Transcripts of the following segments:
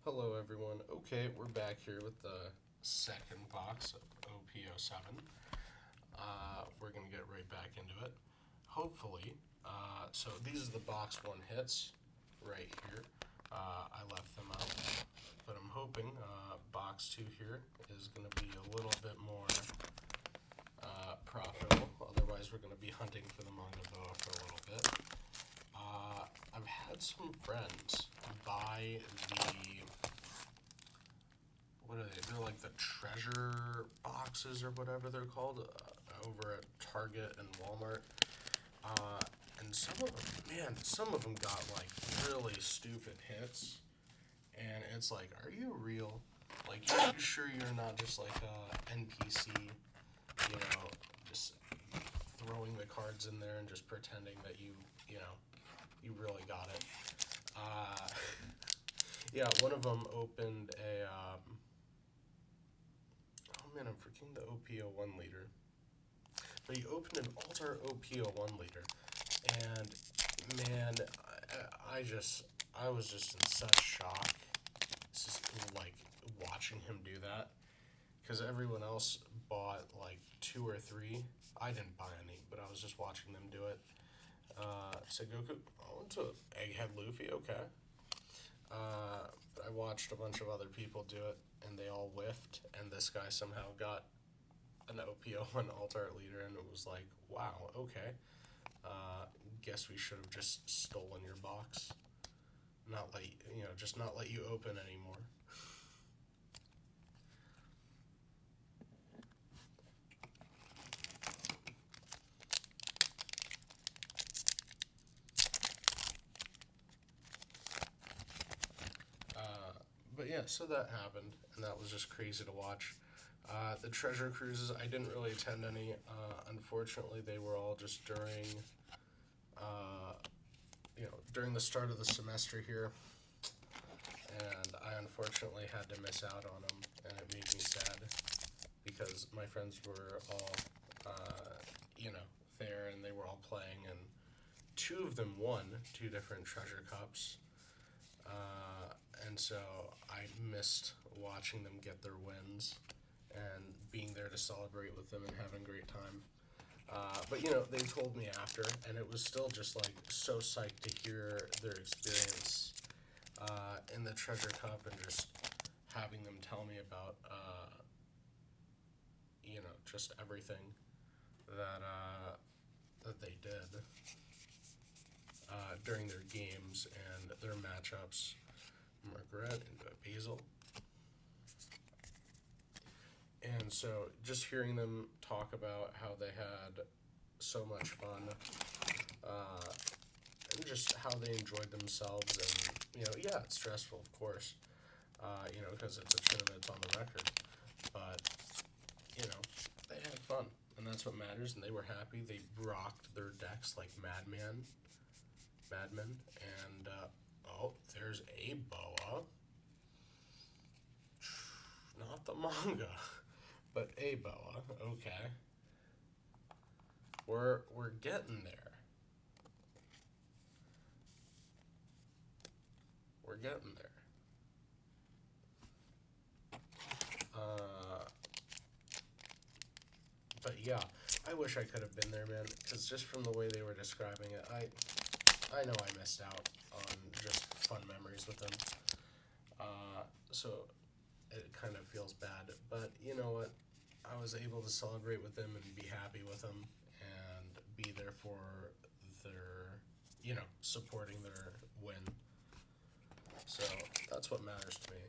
Hello, everyone. Okay, we're back here with the second box of OP07. We're going to get right back into it. Hopefully, so these are the box one hits right here. I left them out, but I'm hoping box two here is going to be a little bit more profitable. Otherwise, we're going to be hunting for the manga boa for a little bit. I've had some friends buy what are they? They're like the treasure boxes or whatever they're called over at Target and Walmart. And some of them got like really stupid hits. And it's like, are you real? Like, you sure you're not just like a NPC, just throwing the cards in there and just pretending that you really got it. Yeah, one of them opened a, oh man, I'm forgetting the OP01 leader. But he opened an Altar OP01 leader, and man, I was just in such shock. It's just like watching him do that, because everyone else bought like 2 or 3. I didn't buy any, but I was just watching them do it. Goku, oh, it's a Egghead Luffy, okay. But I watched a bunch of other people do it, and they all whiffed, and this guy somehow got an OP01 alt-art leader, and it was like, wow, okay. Guess we should have just stolen your box. Just not let you open anymore. But yeah, so that happened, and that was just crazy to watch. The treasure cruises, I didn't really attend any. Unfortunately, they were all just during the start of the semester here, and I unfortunately had to miss out on them, and it made me sad because my friends were all, there, and they were all playing, and 2 of them won 2 different treasure cups. And so I missed watching them get their wins and being there to celebrate with them and having a great time. But they told me after, and it was still just like so psyched to hear their experience in the treasure cup, and just having them tell me about just everything that they did during their games and their matchups. Margaret and Basil. And so just hearing them talk about how they had so much fun, and just how they enjoyed themselves, and yeah, it's stressful, of course, because it's a tournament, it's on the record, but they had fun, and that's what matters, and they were happy. They rocked their decks like madmen, and oh, there's a boa. Not the manga, but a boa. Okay. We're getting there. We're getting there. But yeah, I wish I could have been there, man, because just from the way they were describing it, I know I missed out on just fun memories with them. So it kind of feels bad, but you know what? I was able to celebrate with them and be happy with them and be there for their, supporting their win. So that's what matters to me.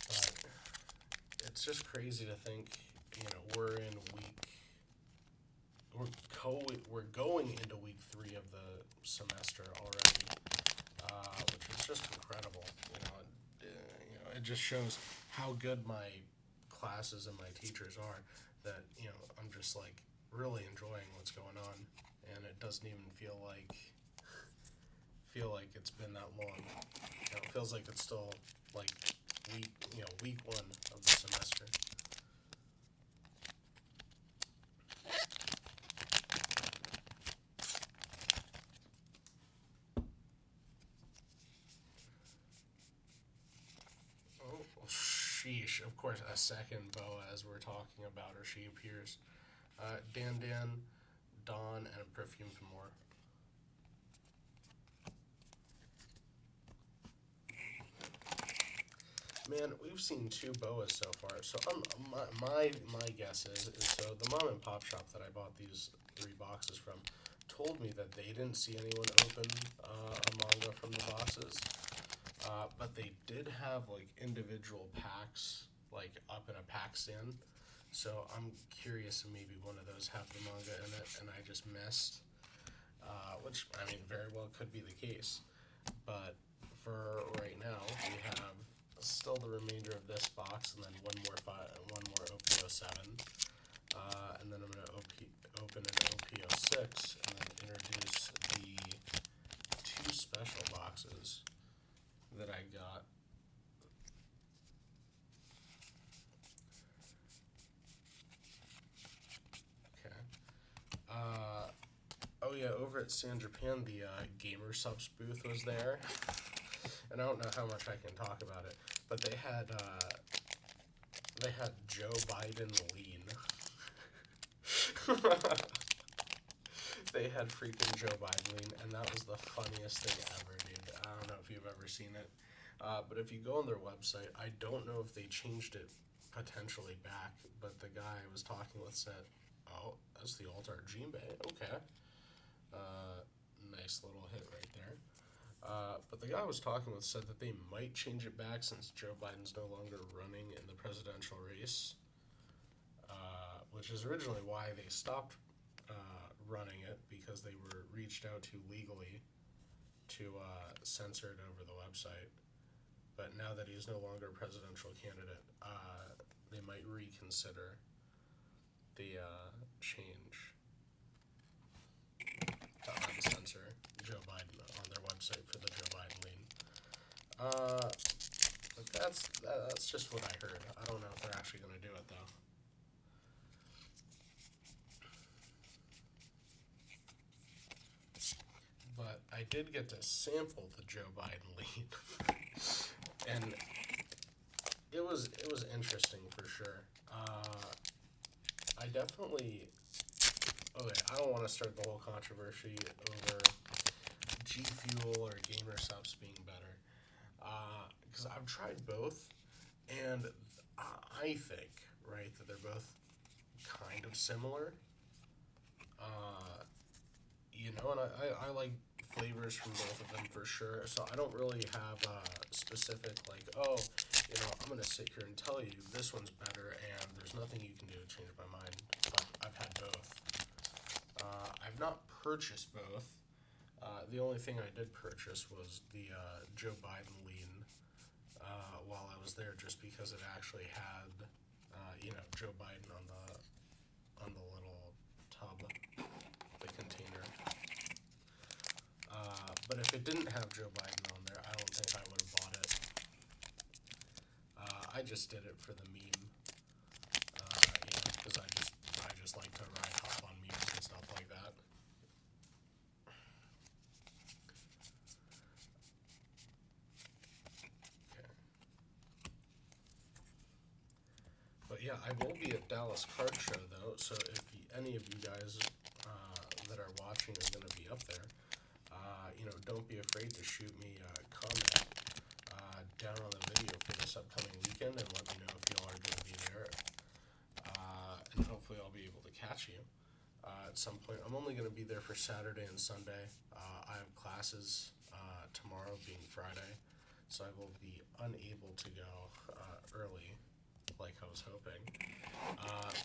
But it's just crazy to think, we're going into week 3 of the semester already, which is just incredible. It just shows how good my classes and my teachers are, that I'm just like really enjoying what's going on, and it doesn't even feel like it's been that long. It feels like it's still like week 1 of the semester. sheesh, of course, a second boa as we're talking about her. She appears. Dan Dan, Dawn, and a perfume for more. Man, we've seen 2 boas so far. So my guess is so the mom and pop shop that I bought these 3 boxes from told me that they didn't see anyone open a manga from the boxes, but they did have like individual packs like up in a pack stand. So I'm curious if maybe one of those have the manga in it and I just missed, which I mean very well could be the case. But for right now, we have still the remainder of this box, and then one more OPO7, and then I'm gonna open an OPO6, and then introduce the 2 special boxes that I got. Okay. Oh yeah, over at San Japan, the Gamer Subs booth was there. And I don't know how much I can talk about it, but they had Joe Biden lean. They had freaking Joe Biden lean, and that was the funniest thing ever, dude. I don't know if you've ever seen it, but if you go on their website, I don't know if they changed it potentially back, but the guy I was talking with said, "Oh, that's the Alt-Art Jinbei. Okay, nice little hit right there." But the guy I was talking with said that they might change it back since Joe Biden's no longer running in the presidential race, which is originally why they stopped running it, because they were reached out to legally to censor it over the website. But now that he's no longer a presidential candidate, they might reconsider the change to uncensor Joe Biden on their website for the Joe Biden lean. But that's just what I heard. I don't know if they're actually going to do it, though. But I did get to sample the Joe Biden lean, and it was interesting for sure. I definitely. Okay, I don't want to start the whole controversy over G Fuel or Gamer Subs being better, because I've tried both, and I think, right, that they're both kind of similar. And I like flavors from both of them for sure. So I don't really have a specific like, oh, I'm gonna sit here and tell you this one's better, and there's nothing you can do to change my mind. But I've had both. I've not purchased both. The only thing I did purchase was the Joe Biden lean while I was there, just because it actually had, Joe Biden on the little tub, the container. But if it didn't have Joe Biden on there, I don't think I would have bought it. I just did it for the meme, because I just like to hop on memes and stuff like that. Okay. But yeah, I will be at Dallas Card Show though, so if any of you guys that are watching are going to be up there, don't be afraid to shoot me a comment down on the video for this upcoming weekend, and let me know if y'all are going to be there. And hopefully I'll be able to catch you at some point. I'm only going to be there for Saturday and Sunday. I have classes tomorrow being Friday, so I will be unable to go early like I was hoping.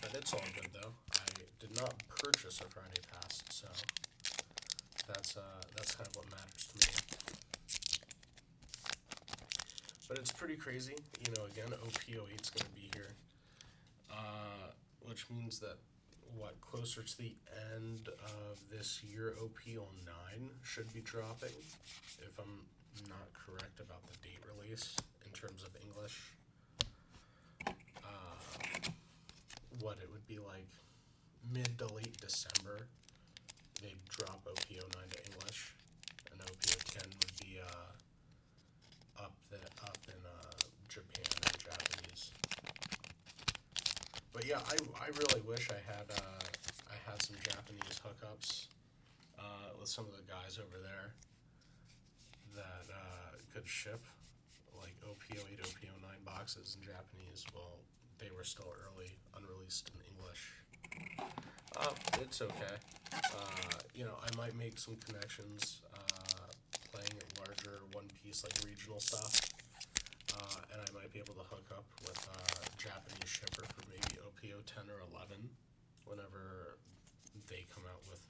But it's all good though. I did not purchase a Friday pass, so that's kind of what matters to me. But it's pretty crazy, again, OPO8's going to be here, which means that, closer to the end of this year, OPO9 should be dropping, if I'm not correct about the date release in terms of English. What it would be like mid to late December, they'd drop OPO9 to English, and OPO10 would be up in Japan and Japanese. yeah, I really wish I had some Japanese hookups with some of the guys over there that could ship like OP08, OP09 boxes in Japanese. Well, they were still early, unreleased in English. It's okay. I might make some connections playing larger One Piece, like regional stuff. And I might be able to hook up with a Japanese shipper for maybe OPO 10 or 11 whenever they come out with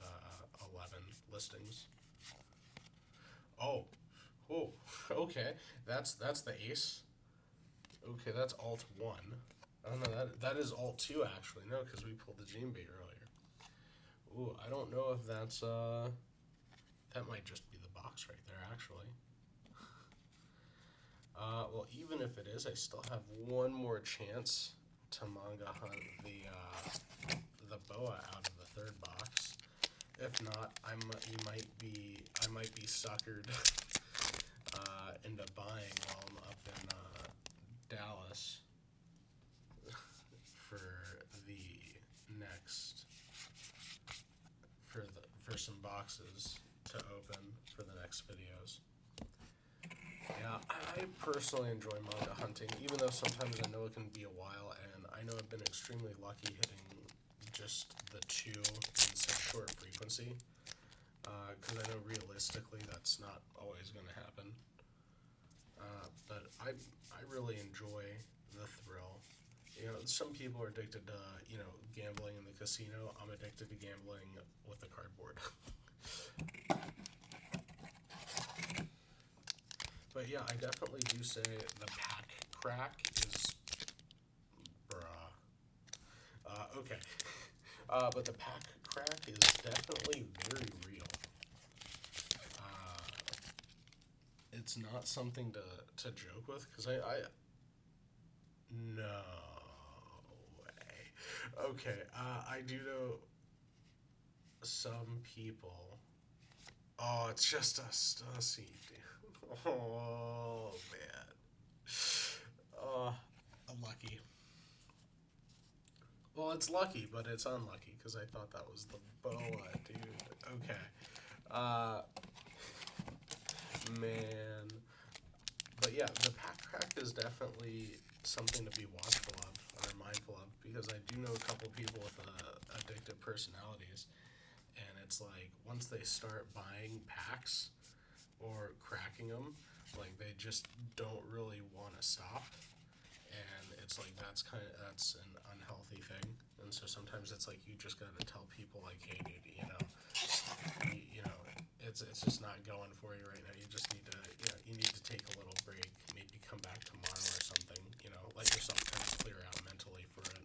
11 listings. Oh, oh, okay. That's the ace. Okay, that's alt 1. Oh no, that is alt 2 actually. No, because we pulled the Jinbei earlier. Ooh, I don't know if that's that might just be the box right there actually. Well, even if it is, I still have one more chance to manga hunt the boa out of the third box. If not, I might be suckered into buying while I'm up in Dallas for the next for some boxes to open for the next videos. Yeah, I personally enjoy manga hunting, even though sometimes I know it can be a while, and I know I've been extremely lucky hitting just the 2 in such short frequency, because I know realistically that's not always going to happen. But I really enjoy the thrill. Some people are addicted to, gambling in the casino. I'm addicted to gambling with the cardboard. But yeah, I definitely do say the pack crack is bruh. Okay. But the pack crack is definitely very real. It's not something to joke with, because I no way. Okay, I do know some people. Oh, it's just a Stussy, dude. Oh, man. Oh, I'm lucky. Well, it's lucky, but it's unlucky, because I thought that was the boa, dude. Okay. Man. But yeah, the pack crack is definitely something to be watchful of, or mindful of, because I do know a couple people with addictive personalities, and it's like, once they start buying packs or cracking them, like, they just don't really want to stop, and it's like, that's an unhealthy thing. And so sometimes it's like, you just gotta tell people, like, hey dude, it's just not going for you right now. You just need to, you need to take a little break, maybe come back tomorrow or something, let yourself kind of clear out mentally for it.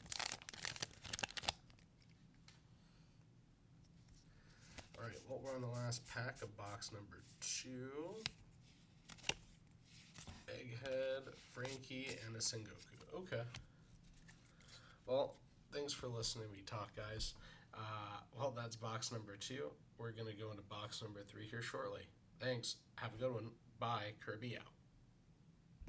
Alright, well, we're on the last pack of box number 2. Egghead, Frankie, and a Sengoku. Okay. Well, thanks for listening to me talk, guys. Well, that's box number 2. We're going to go into box number 3 here shortly. Thanks. Have a good one. Bye. Kirby out.